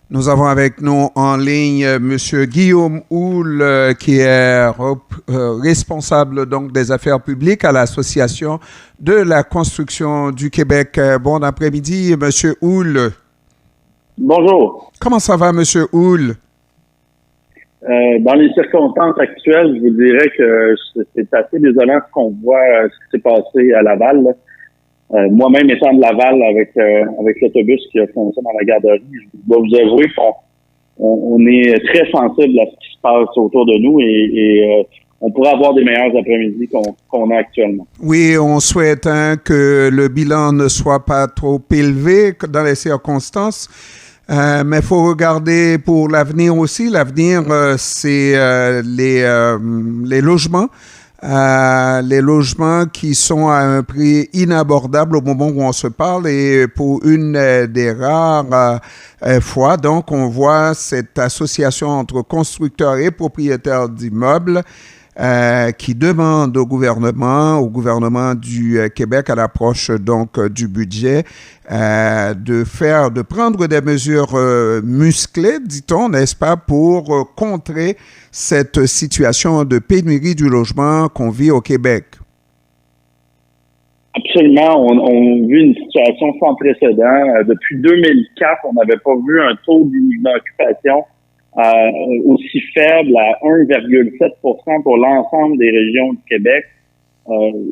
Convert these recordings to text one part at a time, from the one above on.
Nous avons avec nous en ligne Monsieur Guillaume Houle, qui est responsable donc des affaires publiques à l'Association de la construction du Québec. Bon après-midi, Monsieur Houle. Bonjour. Comment ça va, Monsieur Houle? Dans les circonstances actuelles, je vous dirais que c'est assez désolant ce qu'on voit, ce qui s'est passé à Laval. Moi-même étant de Laval avec l'autobus qui a foncé dans la garderie, je dois vous avouer qu'on est très sensible à ce qui se passe autour de nous et on pourrait avoir des meilleurs après-midi qu'on a actuellement. Oui, on souhaite que le bilan ne soit pas trop élevé dans les circonstances. Mais il faut regarder pour l'avenir aussi. L'avenir, c'est les logements. Les logements qui sont à un prix inabordable au moment où on se parle et pour une des rares fois. Donc, on voit cette association entre constructeurs et propriétaires d'immeubles qui demande au gouvernement du Québec à l'approche donc du budget de prendre des mesures musclées, dit-on, n'est-ce pas, pour contrer cette situation de pénurie du logement qu'on vit au Québec. Absolument, on vit une situation sans précédent. Depuis 2004, on n'avait pas vu un taux d'inoccupation aussi faible à 1,7% pour l'ensemble des régions du Québec.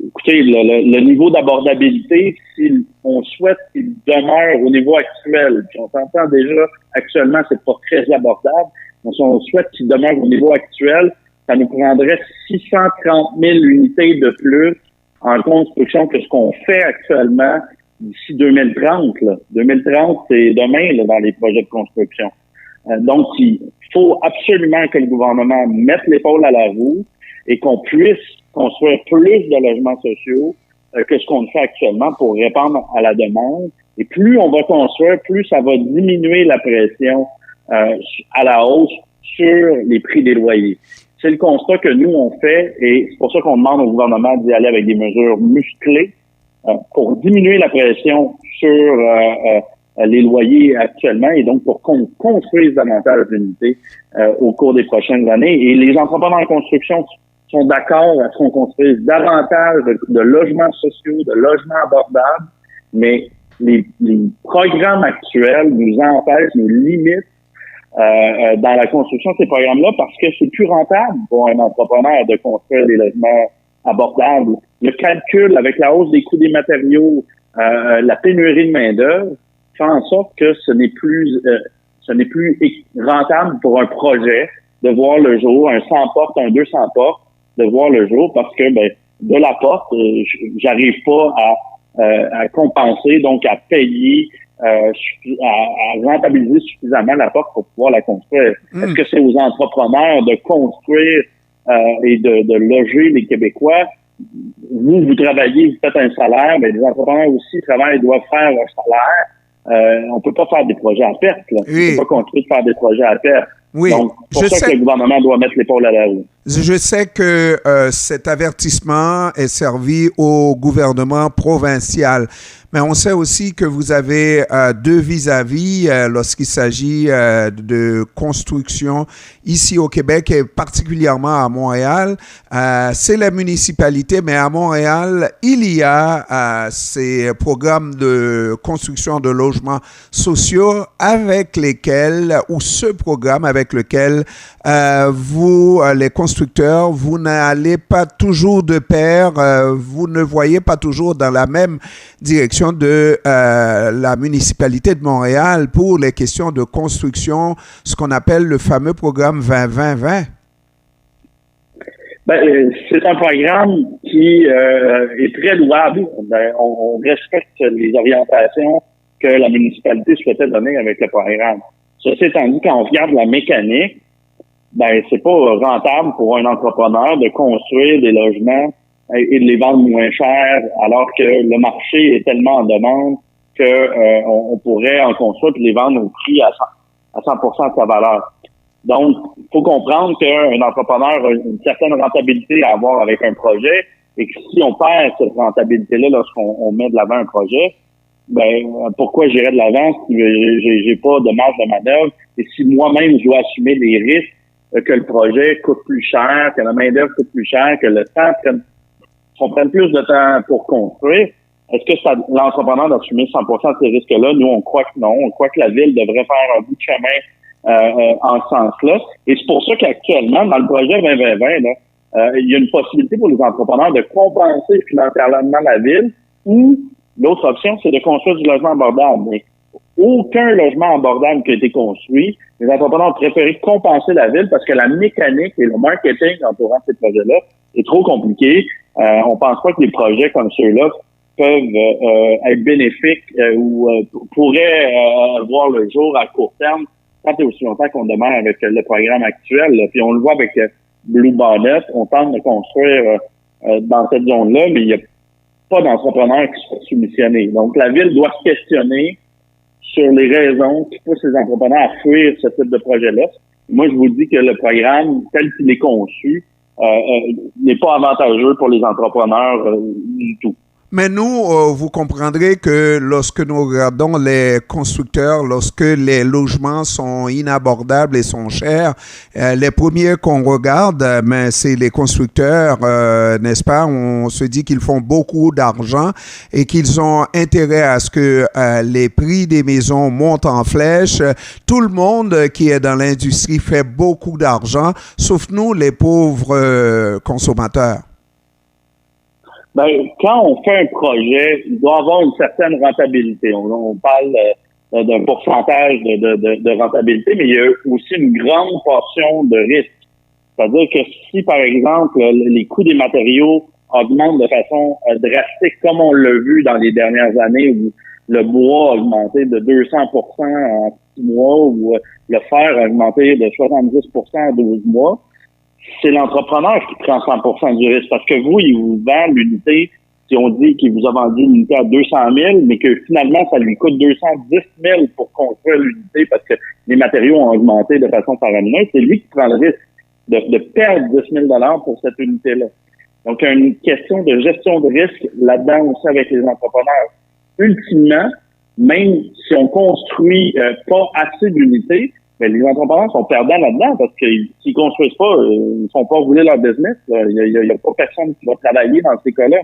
Écoutez, le niveau d'abordabilité, si on souhaite qu'il demeure au niveau actuel, puis on s'entend déjà actuellement, c'est pas très abordable, mais si on souhaite qu'il demeure au niveau actuel, ça nous prendrait 630 000 unités de plus en construction que ce qu'on fait actuellement d'ici 2030. Là. 2030, c'est demain là, dans les projets de construction. Donc, il faut absolument que le gouvernement mette l'épaule à la roue et qu'on puisse construire plus de logements sociaux que ce qu'on fait actuellement pour répondre à la demande. Et plus on va construire, plus ça va diminuer la pression à la hausse sur les prix des loyers. C'est le constat que nous, on fait et c'est pour ça qu'on demande au gouvernement d'y aller avec des mesures musclées pour diminuer la pression sur les loyers actuellement et donc pour qu'on construise davantage d'unités au cours des prochaines années. Et les entrepreneurs en construction sont d'accord à ce qu'on construise davantage de logements sociaux, de logements abordables, mais les programmes actuels nous empêchent, nous limitent dans la construction de ces programmes-là parce que c'est plus rentable pour un entrepreneur de construire des logements abordables. Le calcul avec la hausse des coûts des matériaux, la pénurie de main-d'œuvre, fait en sorte que ce n'est plus rentable pour un projet de voir le jour, un 100 portes, un 200 portes, de voir le jour parce que de la porte, j'arrive pas à compenser, donc à payer, à rentabiliser suffisamment la porte pour pouvoir la construire. Est-ce que c'est aux entrepreneurs de construire et de loger les Québécois? Vous travaillez, vous faites un salaire, mais les entrepreneurs aussi travaillent, doivent faire leur salaire. On peut pas faire des projets à perte, là. Oui. On peut pas continuer de faire des projets à perte. Oui. Donc, c'est pour ça que le gouvernement doit mettre l'épaule à la roue. Je sais que cet avertissement est servi au gouvernement provincial, mais on sait aussi que vous avez deux vis-à-vis lorsqu'il s'agit de construction ici au Québec et particulièrement à Montréal. C'est la municipalité, mais à Montréal, il y a ces programmes de construction de logements sociaux avec lesquels, ou ce programme avec lequel vous, les constructeurs, vous n'allez pas toujours de pair, vous ne voyez pas toujours dans la même direction de la municipalité de Montréal pour les questions de construction, ce qu'on appelle le fameux programme 20-20-20. C'est un programme qui est très louable. On respecte les orientations que la municipalité souhaitait donner avec le programme. Ceci étant dit, quand on regarde la mécanique, c'est pas rentable pour un entrepreneur de construire des logements et de les vendre moins cher alors que le marché est tellement en demande que on pourrait en construire et les vendre au prix à 100% de sa valeur. Donc, il faut comprendre qu'un entrepreneur a une certaine rentabilité à avoir avec un projet et que si on perd cette rentabilité-là lorsqu'on met de l'avant un projet, pourquoi j'irais de l'avant si j'ai pas de marge de manœuvre et si moi-même je dois assumer des risques que le projet coûte plus cher, que la main-d'œuvre coûte plus cher, que le temps qu'on prenne plus de temps pour construire. Est-ce que c'est à l'entrepreneur d'assumer 100% de ces risques-là? Nous, on croit que non. On croit que la ville devrait faire un bout de chemin en ce sens-là. Et c'est pour ça qu'actuellement, dans le projet 2020, là, il y a une possibilité pour les entrepreneurs de compenser financièrement la ville ou l'autre option, c'est de construire du logement abordable. Mais aucun logement abordable qui a été construit, les entrepreneurs ont préféré compenser la ville parce que la mécanique et le marketing entourant ces projets-là est trop compliqué. On pense pas que des projets comme ceux-là peuvent être bénéfiques ou pourraient voir le jour à court terme tant et aussi longtemps qu'on demeure avec le programme actuel. Là. Puis on le voit avec Blue Bonnet, on tente de construire dans cette zone-là, mais il n'y a pas d'entrepreneurs qui sont soumissionnés. Donc la ville doit se questionner sur les raisons qui poussent les entrepreneurs à fuir ce type de projet-là. Moi, je vous dis que le programme, tel qu'il est conçu, n'est pas avantageux pour les entrepreneurs du tout. Mais nous, vous comprendrez que lorsque nous regardons les constructeurs, lorsque les logements sont inabordables et sont chers, les premiers qu'on regarde, mais c'est les constructeurs, n'est-ce pas? On se dit qu'ils font beaucoup d'argent et qu'ils ont intérêt à ce que les prix des maisons montent en flèche. Tout le monde qui est dans l'industrie fait beaucoup d'argent, sauf nous, les pauvres consommateurs. Quand on fait un projet, il doit avoir une certaine rentabilité. On parle d'un pourcentage de rentabilité, mais il y a aussi une grande portion de risque. C'est-à-dire que si, par exemple, les coûts des matériaux augmentent de façon drastique, comme on l'a vu dans les dernières années où le bois a augmenté de 200% en 6 mois ou le fer a augmenté de 70% en 12 mois, c'est l'entrepreneur qui prend 100% du risque. Parce que vous, il vous vend l'unité, si on dit qu'il vous a vendu l'unité à 200 000, mais que finalement, ça lui coûte 210 000 pour construire l'unité parce que les matériaux ont augmenté de façon faramineuse, c'est lui qui prend le risque de perdre 10 000 $ pour cette unité-là. Donc, il y a une question de gestion de risque là-dedans aussi avec les entrepreneurs. Ultimement, même si on construit pas assez d'unités, mais les entrepreneurs sont perdants là-dedans parce que s'ils construisent pas, ils ne font pas rouler leur business. Il y a pas personne qui va travailler dans ces cas-là.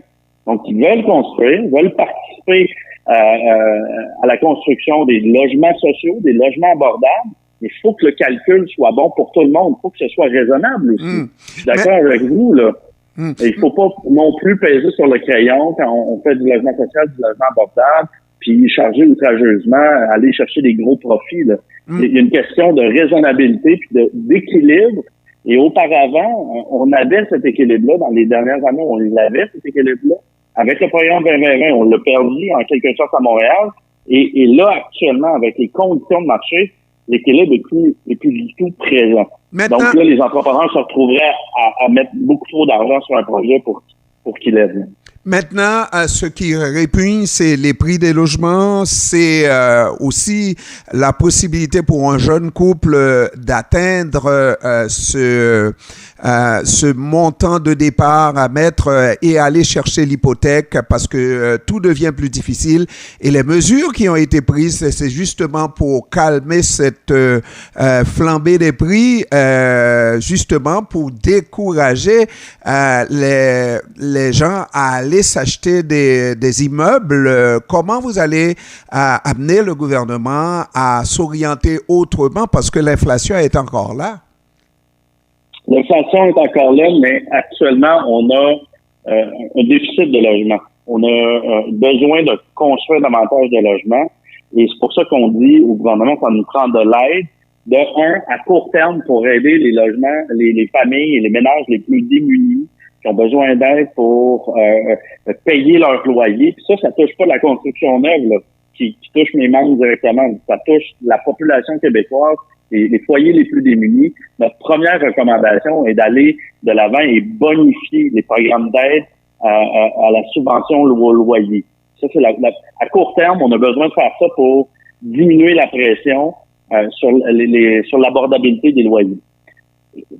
Donc, ils veulent construire, veulent participer à la construction des logements sociaux, des logements abordables. Mais il faut que le calcul soit bon pour tout le monde. Il faut que ce soit raisonnable aussi. Je suis d'accord avec vous, là. Il faut pas non plus peser sur le crayon quand on fait du logement social, du logement abordable, puis charger outrageusement, aller chercher des gros profits, là. Il y a une question de raisonnabilité puis d'équilibre. Et auparavant, on avait cet équilibre-là. Dans les dernières années, on l'avait, cet équilibre-là. Avec le programme 2020, on l'a perdu en quelque sorte à Montréal. Et là, actuellement, avec les conditions de marché, l'équilibre est plus du tout présent. Maintenant, donc là, les entrepreneurs se retrouveraient à mettre beaucoup trop d'argent sur un projet pour qu'il lève. Maintenant, ce qui répugne, c'est les prix des logements, c'est aussi la possibilité pour un jeune couple d'atteindre ce montant de départ à mettre et aller chercher l'hypothèque parce que tout devient plus difficile. Et les mesures qui ont été prises, c'est justement pour calmer cette flambée des prix, justement pour décourager les gens à aller s'acheter des immeubles. Comment vous allez amener le gouvernement à s'orienter autrement parce que l'inflation est encore là? L'inflation est encore là, mais actuellement, on a un déficit de logement. On a besoin de construire davantage de logements. Et c'est pour ça qu'on dit au gouvernement qu'on nous prend de l'aide, à court terme, pour aider les logements, les familles et les ménages les plus démunis qui ont besoin d'aide pour payer leur loyer. Puis ça touche pas la construction neuve, là, qui touche mes membres directement. Ça touche la population québécoise, les foyers les plus démunis. Notre première recommandation est d'aller de l'avant et bonifier les programmes d'aide à la subvention au loyer. Ça, c'est à court terme, on a besoin de faire ça pour diminuer la pression sur l'abordabilité des loyers.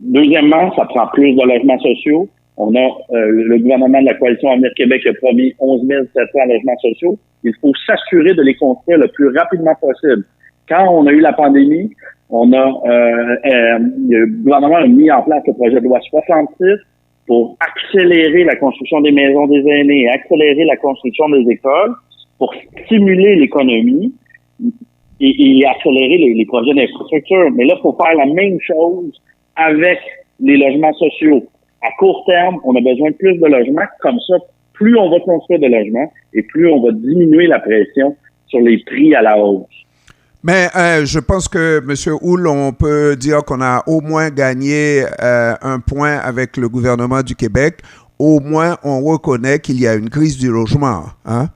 Deuxièmement, ça prend plus de logements sociaux. Le gouvernement de la Coalition Avenir Québec a promis 11 700 logements sociaux. Il faut s'assurer de les construire le plus rapidement possible. Quand on a eu la pandémie, le gouvernement a mis en place le projet de loi 66 pour accélérer la construction des maisons des aînés, accélérer la construction des écoles, pour stimuler l'économie et accélérer les projets d'infrastructure. Mais là, il faut faire la même chose avec les logements sociaux. À court terme, on a besoin de plus de logements. Comme ça, plus on va construire de logements et plus on va diminuer la pression sur les prix à la hausse. Mais je pense que, M. Houle, on peut dire qu'on a au moins gagné un point avec le gouvernement du Québec. Au moins, on reconnaît qu'il y a une crise du logement. Hein?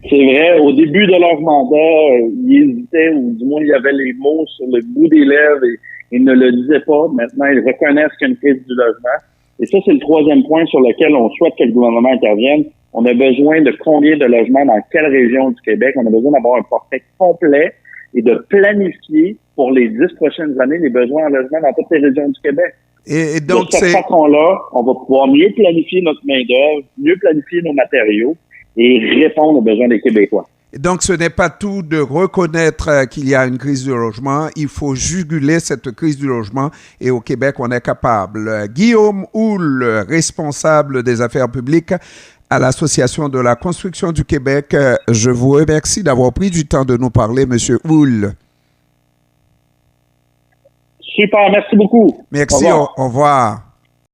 C'est vrai, au début de leur mandat, ils hésitaient, ou du moins, il y avait les mots sur le bout des lèvres et ils ne le disaient pas. Maintenant, ils reconnaissent qu'il y a une crise du logement. Et ça, c'est le troisième point sur lequel on souhaite que le gouvernement intervienne. On a besoin de combien de logements dans quelle région du Québec? On a besoin d'avoir un portrait complet et de planifier pour les 10 prochaines années les besoins en logement dans toutes les régions du Québec. Et donc, de cette façon-là, on va pouvoir mieux planifier notre main-d'œuvre, mieux planifier nos matériaux et répondre aux besoins des Québécois. Donc, ce n'est pas tout de reconnaître qu'il y a une crise du logement. Il faut juguler cette crise du logement et au Québec, on est capable. Guillaume Houle, responsable des affaires publiques à l'Association de la construction du Québec, je vous remercie d'avoir pris du temps de nous parler, M. Houle. Super, merci beaucoup. Merci, au revoir.